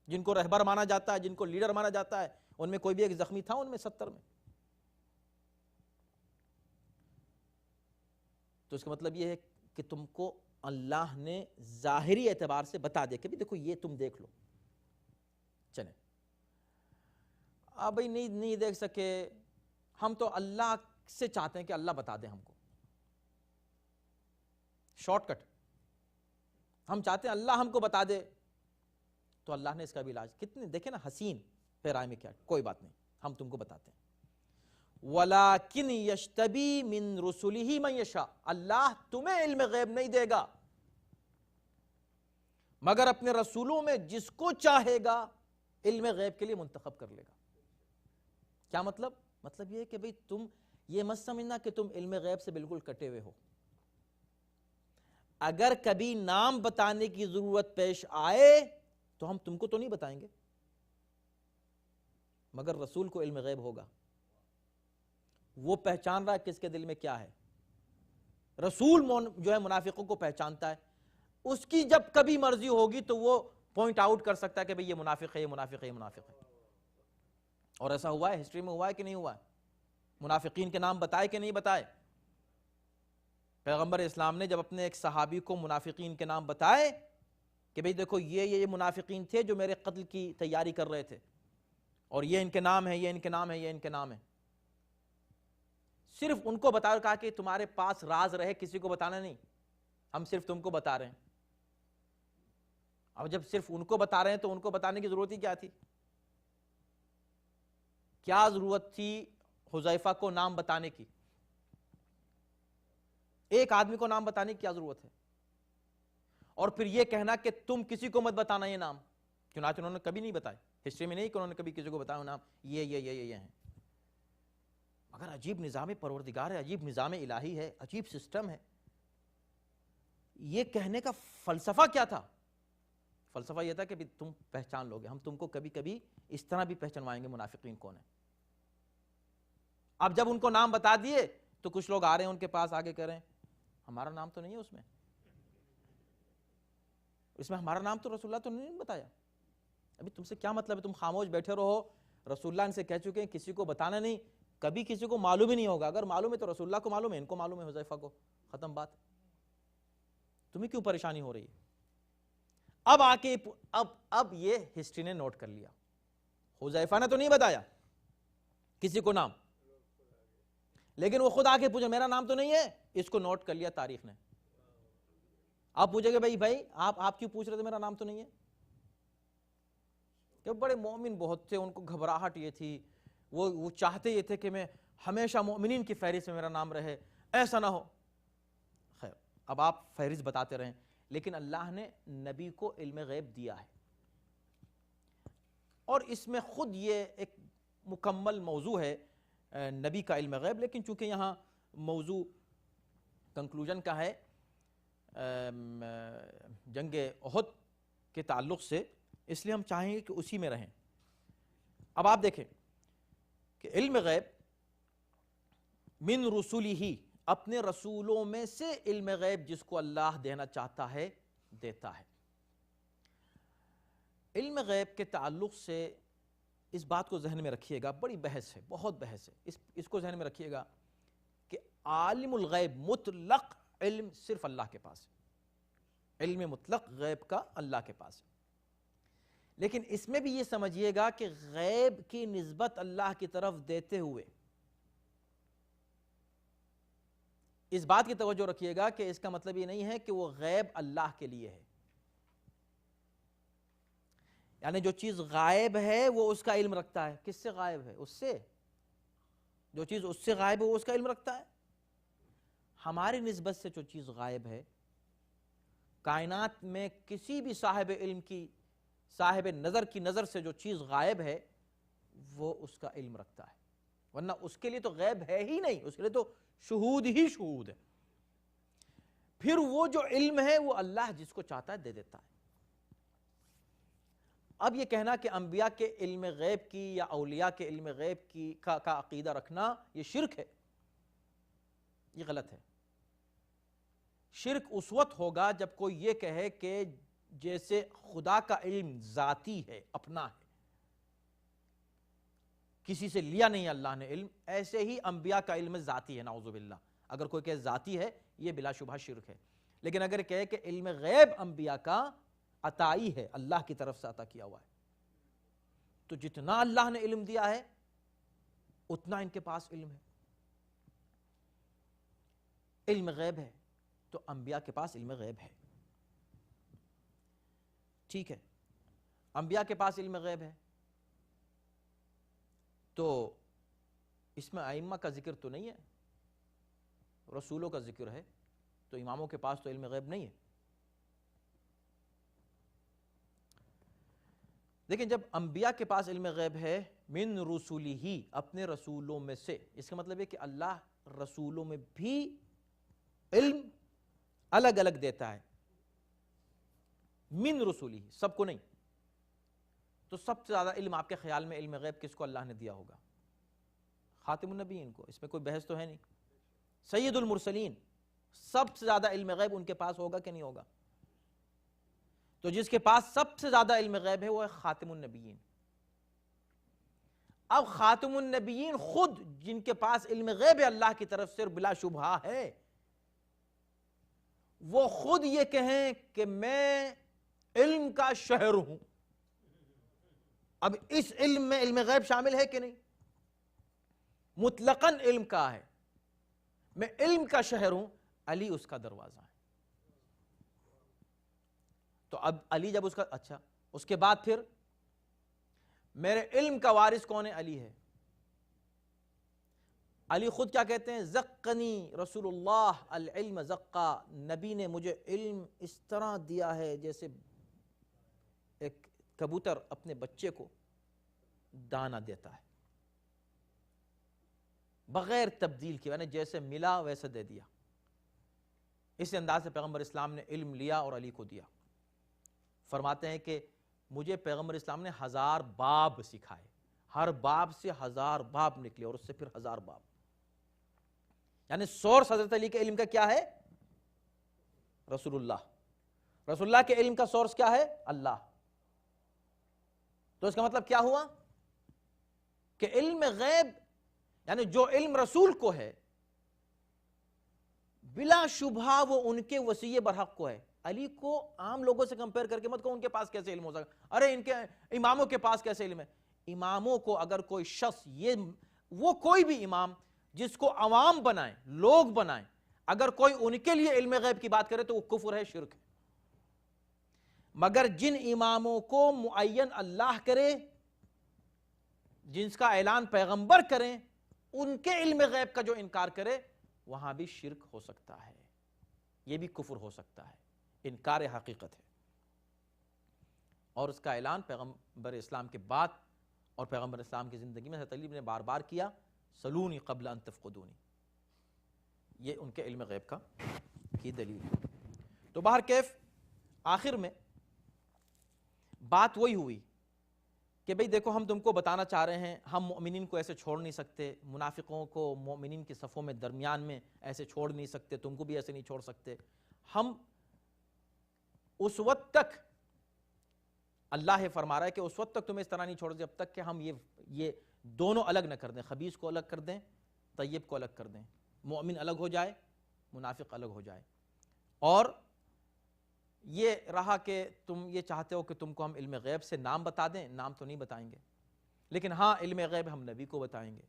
جن کو رہبر مانا جاتا ہے، جن کو لیڈر مانا جاتا ہے؟ ان میں کوئی بھی ایک زخمی تھا ان میں 70 میں؟ تو اس کا مطلب یہ ہے کہ تم کو اللہ نے ظاہری اعتبار سے بتا دے کہ بھی دیکھو یہ تم دیکھ لو. چلیں اب بھائی نہیں دیکھ سکے، ہم تو اللہ سے چاہتے ہیں کہ اللہ بتا دے ہم کو. شارٹ کٹ ہم چاہتے ہیں اللہ ہم کو بتا دے، تو اللہ نے اس کا بھی علاج کتنے دیکھیں نا حسین پیرائے میں کیا، کوئی بات نہیں ہم تم کو بتاتے ہیں. وَلَكِنْ يَشْتَبِي مِنْ رُسُلِهِ مَنْ يَشَاءُ. اللہ تمہیں علم غیب نہیں دے گا مگر اپنے رسولوں میں جس کو چاہے گا علم غیب کے لیے منتخب کر لے گا. کیا مطلب؟ مطلب یہ کہ بھئی تم یہ مت سمجھنا کہ تم علم غیب سے بالکل کٹے ہوئے ہو. اگر کبھی نام بتانے کی ضرورت پیش آئے تو ہم تم کو تو نہیں بتائیں گے. مگر رسول کو علم غیب ہوگا، وہ پہچان رہا ہے کس کے دل میں کیا ہے۔ رسول جو ہے منافقوں کو پہچانتا ہے، اس کی جب کبھی مرضی ہوگی تو وہ پوائنٹ آؤٹ کر سکتا ہے کہ بھئی یہ منافق ہے، یہ منافق ہے، یہ منافق ہے۔ اور ایسا ہوا ہے، ہسٹری میں ہوا ہے کہ نہیں ہوا ہے؟ منافقین کے نام بتائے کہ نہیں بتائے؟ پیغمبر اسلام نے جب اپنے ایک صحابی کو منافقین کے نام بتائے کہ بھئی دیکھو یہ منافقین تھے جو میرے قتل کی تیاری کر رہے تھے، اور یہ ان کے نام ہے، یہ ان کے نام ہے، یہ ان کے نام ہے، صرف ان کو بتا کہا کہ تمہارے پاس راز رہے، کسی کو بتانا نہیں، ہم صرف تم کو بتا رہے ہیں۔ اب جب صرف ان کو بتا رہے ہیں تو ان کو بتانے کی ضرورت ہی کیا تھی؟ کیا ضرورت تھی حذیفہ کو نام بتانے کی؟ ایک آدمی کو نام بتانے کی کیا ضرورت ہے؟ اور پھر یہ کہنا کہ تم کسی کو مت بتانا یہ نام، چنانچہ انہوں نے کبھی نہیں بتائے، ہسٹری میں نہیں کہ انہوں نے کبھی کسی کو بتایا نام یہ ہیں۔ مگر عجیب نظام پروردگار ہے، عجیب نظام الہی ہے، عجیب سسٹم ہے۔ یہ کہنے کا فلسفہ کیا تھا؟ فلسفہ یہ تھا کہ تم پہچان لوگے، ہم تم کو کبھی کبھی اس طرح بھی پہچانوائیں گے منافقین کون ہیں۔ اب جب ان کو نام بتا دیے تو کچھ لوگ آ رہے ہیں ان کے پاس، آگے کہہ رہے ہیں ہمارا نام تو نہیں ہے اس میں ہمارا نام تو رسول اللہ تو نہیں بتایا۔ ابھی تم سے کیا مطلب ہے؟ تم خاموش بیٹھے رہو، رسول اللہ ان سے کہہ چکے ہیں کسی کو بتانا نہیں، کبھی کسی کو معلوم ہی نہیں ہوگا، اگر معلوم ہے تو رسول اللہ کو معلوم ہے، ان کو معلوم ہے، حذیفہ کو، ختم بات۔ تمہیں کیوں پریشانی ہو رہی ہے؟ اب آ کے اب یہ ہسٹری نے نوٹ کر لیا، حذیفہ نے تو نہیں بتایا کسی کو نام، لیکن وہ خود آ کے پوچھا میرا نام تو نہیں ہے، اس کو نوٹ کر لیا تاریخ نے۔ آپ پوچھیں گے بھائی آپ کیوں پوچھ رہے تھے میرا نام تو نہیں ہے؟ کہ بڑے مومن بہت تھے، ان کو گھبراہٹ یہ تھی، وہ چاہتے یہ تھے کہ میں ہمیشہ مومنین کی فہرست میں میرا نام رہے، ایسا نہ ہو۔ خیر، اب آپ فہرست بتاتے رہیں، لیکن اللہ نے نبی کو علم غیب دیا ہے، اور اس میں خود یہ ایک مکمل موضوع ہے نبی کا علم غیب، لیکن چونکہ یہاں موضوع کنکلوژن کا ہے جنگ احد کے تعلق سے، اس لیے ہم چاہیں گے کہ اسی میں رہیں۔ اب آپ دیکھیں کہ علم غیب من رسولی ہی، اپنے رسولوں میں سے علم غیب جس کو اللہ دینا چاہتا ہے دیتا ہے۔ علم غیب کے تعلق سے اس بات کو ذہن میں رکھیے گا، بڑی بحث ہے، بہت بحث ہے، اس کو ذہن میں رکھیے گا کہ عالم الغیب مطلق علم صرف اللہ کے پاس ہے، علم مطلق غیب کا اللہ کے پاس ہے، لیکن اس میں بھی یہ سمجھیے گا کہ غیب کی نسبت اللہ کی طرف دیتے ہوئے اس بات کی توجہ رکھیے گا کہ اس کا مطلب یہ نہیں ہے کہ وہ غیب اللہ کے لیے ہے، یعنی جو چیز غائب ہے وہ اس کا علم رکھتا ہے۔ کس سے غائب ہے؟ اس سے، جو چیز اس سے غائب ہے وہ اس کا علم رکھتا ہے۔ ہماری نسبت سے جو چیز غائب ہے، کائنات میں کسی بھی صاحب علم کی، صاحب نظر کی نظر سے جو چیز غائب ہے وہ اس کا علم رکھتا ہے، ورنہ اس کے لیے تو غیب ہے ہی نہیں، اس کے لیے تو شہود ہی شہود ہے۔ پھر وہ جو علم ہے وہ اللہ جس کو چاہتا ہے دے دیتا ہے۔ اب یہ کہنا کہ انبیاء کے علم غیب کی یا اولیاء کے علم غیب کی کا عقیدہ رکھنا یہ شرک ہے، یہ غلط ہے۔ شرک اس وقت ہوگا جب کوئی یہ کہے کہ جیسے خدا کا علم ذاتی ہے، اپنا ہے، کسی سے لیا نہیں اللہ نے علم، ایسے ہی انبیاء کا علم ذاتی ہے، نعوذ باللہ۔ اگر کوئی کہے ذاتی ہے یہ بلا شبہ شرک ہے، لیکن اگر کہے کہ علم غیب انبیاء کا عطائی ہے، اللہ کی طرف سے عطا کیا ہوا ہے، تو جتنا اللہ نے علم دیا ہے اتنا ان کے پاس علم ہے۔ علم غیب ہے تو انبیاء کے پاس علم غیب ہے، ٹھیک ہے، انبیاء کے پاس علم غیب ہے تو اس میں ائمہ کا ذکر تو نہیں ہے، رسولوں کا ذکر ہے، تو اماموں کے پاس تو علم غیب نہیں ہے۔ لیکن جب انبیاء کے پاس علم غیب ہے من رسولی ہی، اپنے رسولوں میں سے، اس کا مطلب ہے کہ اللہ رسولوں میں بھی علم الگ الگ دیتا ہے، من رسولی ہی، سب کو نہیں۔ تو سب سے زیادہ علم آپ کے خیال میں علم غیب کس کو اللہ نے دیا ہوگا؟ خاتم النبیین کو، اس میں کوئی بحث تو ہے نہیں. سید المرسلین، سب سے زیادہ علم غیب ان کے پاس ہوگا کہ نہیں ہوگا؟ تو جس کے پاس سب سے زیادہ علم غیب ہے وہ ہے خاتم النبیین. اب خاتم النبیین خود جن کے پاس علم غیب اللہ کی طرف سے بلا شبہ ہے، وہ خود یہ کہیں کہ میں علم کا شہر ہوں. اب اس علم میں علم غیب شامل ہے کہ نہیں؟ مطلقاً علم کا ہے، میں علم کا شہر ہوں، علی اس کا دروازہ ہے. تو اب علی جب اس کا، اچھا اس کے بعد پھر میرے علم کا وارث کون ہے؟ علی ہے. علی خود کیا کہتے ہیں؟ زقنی رسول اللہ العلم زقا، نبی نے مجھے علم اس طرح دیا ہے جیسے ایک کبوتر اپنے بچے کو دانہ دیتا ہے، بغیر تبدیل کے، یعنی جیسے ملا ویسے دے دیا. اس انداز سے پیغمبر اسلام نے علم لیا اور علی کو دیا. فرماتے ہیں کہ مجھے پیغمبر اسلام نے 1000 باب سکھائے، ہر باب سے 1000 باب نکلے اور اس سے پھر 1000 باب، یعنی سورس حضرت علی کے علم کا کیا ہے؟ رسول اللہ. رسول اللہ کے علم کا سورس کیا ہے؟ اللہ. تو اس کا مطلب کیا ہوا کہ علم غیب، یعنی جو علم رسول کو ہے بلا شبہ وہ ان کے وصی برحق کو ہے. علی کو عام لوگوں سے کمپیئر کر کے مت کہو ان کے پاس کیسے علم ہو سکتا، ارے ان کے اماموں کے پاس کیسے علم ہے. اماموں کو اگر کوئی شخص، وہ کوئی بھی امام جس کو عوام بنائیں، لوگ بنائیں، اگر کوئی ان کے لیے علم غیب کی بات کرے تو وہ کفر ہے، شرک ہے. مگر جن اماموں کو معین اللہ کرے، جن کا اعلان پیغمبر کریں، ان کے علم غیب کا جو انکار کرے وہاں بھی شرک ہو سکتا ہے، یہ بھی کفر ہو سکتا ہے، انکار حقیقت ہے. اور اس کا اعلان پیغمبر اسلام کے بعد اور پیغمبر اسلام کی زندگی میں حضرت علی نے بار بار کیا، سلونی قبل ان تفقدونی. یہ ان کے علم غیب کی دلیل ہے. تو بہر کیف آخر میں بات وہی ہوئی کہ بھئی دیکھو ہم تم کو بتانا چاہ رہے ہیں، ہم مومنین کو ایسے چھوڑ نہیں سکتے، منافقوں کو مومنین کی صفوں میں درمیان میں ایسے چھوڑ نہیں سکتے، تم کو بھی ایسے نہیں چھوڑ سکتے. ہم اس وقت تک، اللہ فرما رہا ہے کہ اس وقت تک تمہیں اس طرح نہیں چھوڑ جب تک کہ ہم یہ دونوں الگ نہ کر دیں، خبیث کو الگ کر دیں، طیب کو الگ کر دیں، مومن الگ ہو جائے، منافق الگ ہو جائے. اور یہ رہا کہ تم یہ چاہتے ہو کہ تم کو ہم علم غیب سے نام بتا دیں، نام تو نہیں بتائیں گے، لیکن ہاں علم غیب ہم نبی کو بتائیں گے.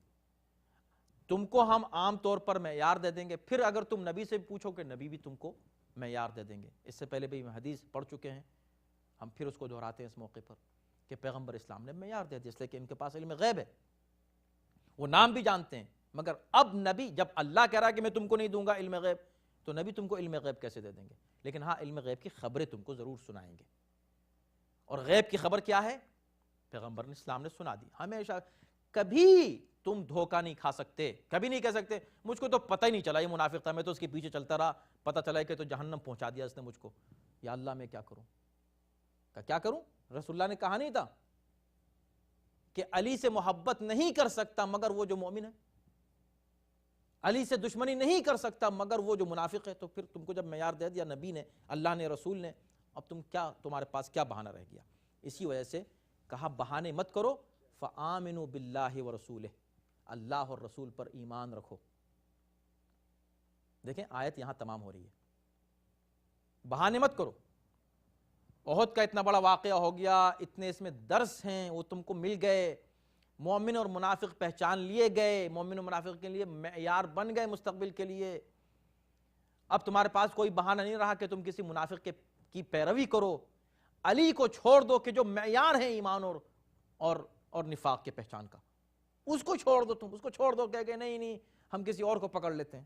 تم کو ہم عام طور پر معیار دے دیں گے، پھر اگر تم نبی سے پوچھو کہ نبی بھی تم کو معیار دے دیں گے. اس سے پہلے بھی ہم حدیث پڑھ چکے ہیں، ہم پھر اس کو دہراتے ہیں اس موقع پر کہ پیغمبر اسلام نے معیار دے دیا، اس لیے کہ ان کے پاس علم غیب ہے، وہ نام بھی جانتے ہیں. مگر اب نبی، جب اللہ کہہ رہا ہے کہ میں تم کو نہیں دوں گا علم غیب، تو نبی تم کو علم غیب کیسے دے دیں گے؟ لیکن ہاں علم غیب کی خبریں تم کو ضرور سنائیں گے. اور غیب کی خبر کیا ہے؟ پیغمبر اسلام نے سنا دی. ہمیشہ کبھی تم دھوکہ نہیں کھا سکتے، کبھی نہیں کہہ سکتے مجھ کو تو پتہ ہی نہیں چلا یہ منافق تھا، میں تو اس کے پیچھے چلتا رہا، پتہ چلا کہ تو جہنم پہنچا دیا اس نے مجھ کو، یا اللہ میں کیا کروں. کیا کروں؟ رسول اللہ نے کہا نہیں تھا کہ علی سے محبت نہیں کر سکتا مگر وہ جو مومن ہے، علی سے دشمنی نہیں کر سکتا مگر وہ جو منافق ہے. تو پھر تم کو جب معیار دے دیا نبی نے، اللہ نے، رسول نے، اب تمہارے پاس کیا بہانہ رہ گیا؟ اسی وجہ سے کہا بہانے مت کرو، فآمنوا باللہ ورسولہ، اللہ اور رسول پر ایمان رکھو. دیکھیں آیت یہاں تمام ہو رہی ہے، بہانے مت کرو. احد کا اتنا بڑا واقعہ ہو گیا، اتنے اس میں درس ہیں، وہ تم کو مل گئے، مومن اور منافق پہچان لیے گئے، مومن اور منافق کے لیے معیار بن گئے مستقبل کے لیے. اب تمہارے پاس کوئی بہانہ نہیں رہا کہ تم کسی منافق کی پیروی کرو. علی کو چھوڑ دو کہ جو معیار ہے ایمان اور نفاق کے پہچان کا، اس کو چھوڑ دو. تم اس کو چھوڑ دو کہ نہیں ہم کسی اور کو پکڑ لیتے ہیں.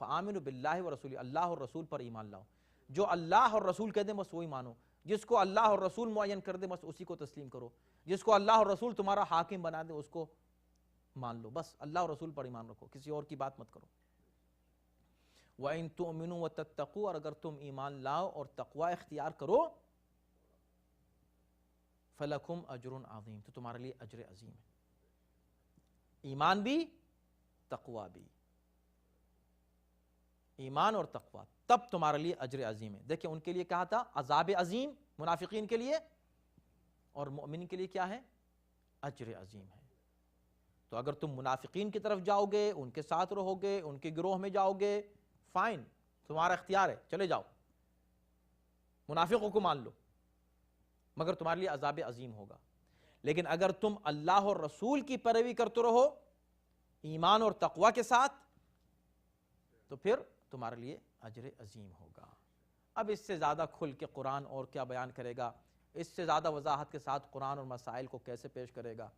فآمنوا باللہ ورسولہ، اللہ اور رسول پر ایمان لاؤ. جو اللہ اور رسول کہہ دیں بس وہی مانو، جس کو اللہ اور رسول معین کر دے بس اسی کو تسلیم کرو، جس کو اللہ اور رسول تمہارا حاکم بنا دے اس کو مان لو. بس اللہ اور رسول پر ایمان رکھو، کسی اور کی بات مت کرو. وَإِن تُؤْمِنُوا وَتَتَّقُوا، اور اگر تم ایمان لاؤ اور تقوی اختیار کرو، فَلَكُمْ أَجْرٌ عَظِيمٌ، تو تمہارے لیے اجر عظیم ہے، ایمان بھی تقوی بھی، ایمان اور تقوی، تب تمہارے لیے اجر عظیم ہے۔ دیکھیں ان کے لیے کہا تھا عذاب عظیم منافقین کے لیے، اور مومن کے لیے کیا ہے؟ اجر عظیم ہے۔ تو اگر تم منافقین کی طرف جاؤ گے، ان کے ساتھ رہو گے، ان کے گروہ میں جاؤ گے، فائن، تمہارا اختیار ہے، چلے جاؤ، منافقوں کو مان لو، مگر تمہارے لیے عذاب عظیم ہوگا۔ لیکن اگر تم اللہ اور رسول کی پیروی کرتے رہو ایمان اور تقوی کے ساتھ، تو پھر تمہارے لیے اجر عظیم ہوگا۔ اب اس سے زیادہ کھل کے قرآن اور کیا بیان کرے گا، اس سے زیادہ وضاحت کے ساتھ قرآن اور مسائل کو کیسے پیش کرے گا؟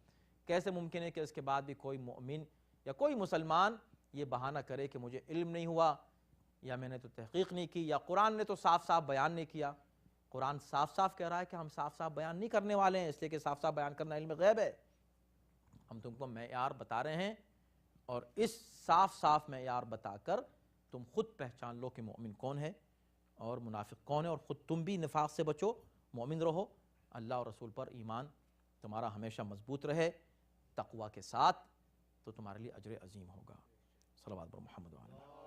کیسے ممکن ہے کہ اس کے بعد بھی کوئی مومن یا کوئی مسلمان یہ بہانہ کرے کہ مجھے علم نہیں ہوا، یا میں نے تو تحقیق نہیں کی، یا قرآن نے تو صاف صاف بیان نہیں کیا؟ قرآن صاف صاف کہہ رہا ہے کہ ہم صاف صاف بیان نہیں کرنے والے ہیں، اس لیے کہ صاف صاف بیان کرنا علم غیب ہے۔ ہم تم کو معیار بتا رہے ہیں، اور اس صاف صاف معیار بتا کر تم خود پہچان لو کہ مومن کون ہے اور منافق کون ہے، اور خود تم بھی نفاق سے بچو، مومن رہو، اللہ اور رسول پر ایمان تمہارا ہمیشہ مضبوط رہے تقوی کے ساتھ، تو تمہارے لیے اجر عظیم ہوگا۔ صلوات بر محمد وعلی